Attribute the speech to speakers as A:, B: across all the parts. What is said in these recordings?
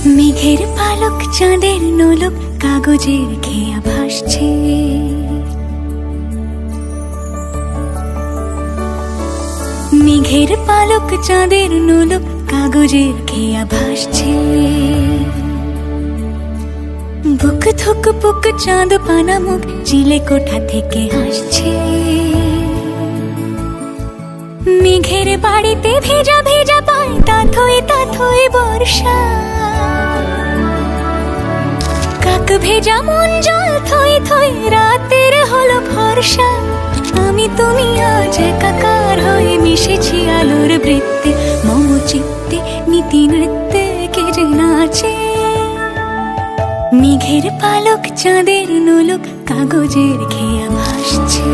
A: মেঘের পালক চাঁদের নোলক কাগজের খেয়া ভাসছে। মেঘের পালক চাঁদের নোলক কাগজের খেয়া ভাসছে। বুক থুক বুক চাঁদ পানা মুখ চিলে কোঠা থেকে হাসছে। মেঘের বাড়িতে ভেজা ভেজা পায় তাথই বর্ষা। কাক ভেজা মন জল থই থই রাতের হলো ভরসা। আমি তুমি আজ একাকার হয়ে মিশেছি আলোর বৃত্তে। মম চিত্তে নীতি নৃত্যে কে যে নাচে। মেঘের পালক চাঁদের নোলক কাগজের খেয়া ভাসছে।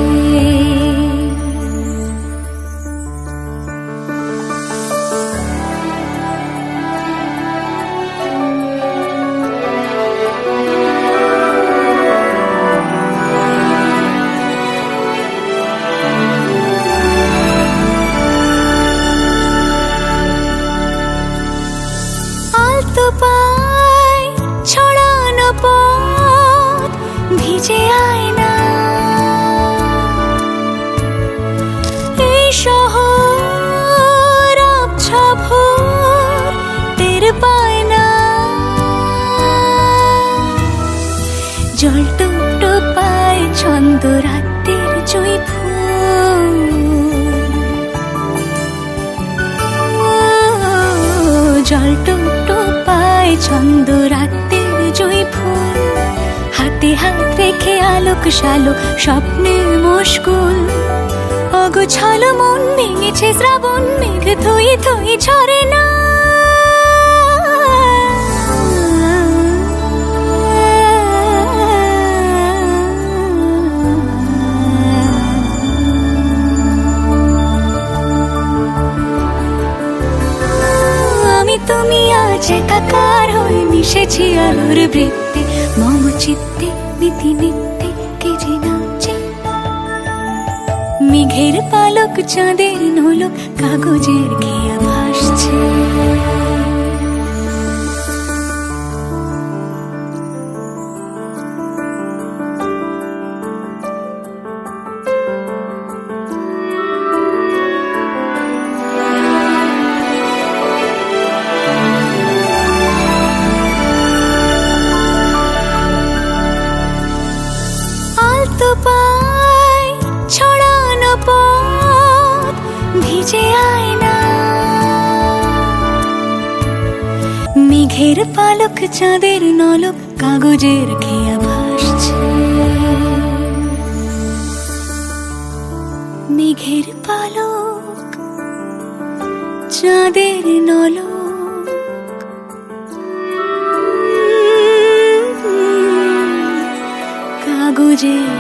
A: ছড়ানো পথ ভিজে আয়না। এই শহর আবছা ভোর টের পায় না। জল টুপ টোপায় ছন্দ রাতের জুঁই ফুল। জল টুপ টোপায় ছন্দ রাতের জুঁই ফুল। হাতে হাত রেখে আলোক শালোক স্বপ্নের মশগুল। অগোছালো মন ভেঙেছে শ্রাবণ মেঘ থই থই ঝরে না। তুমি আজ একাকার হয়ে মিশেছি আলোর বৃত্তে। মম চিত্তে নীতি নিত্যে কে যে নাচে। মেঘের পালক চাঁদের নোলক কাগজের খেয়া ভাসছে। ছড়ানো পথ ভিজে আয়না। মেঘের পালক চাঁদের নলক কাগজের খেয়া ভাসছে। মেঘের পালক চাঁদের নলক কাগজের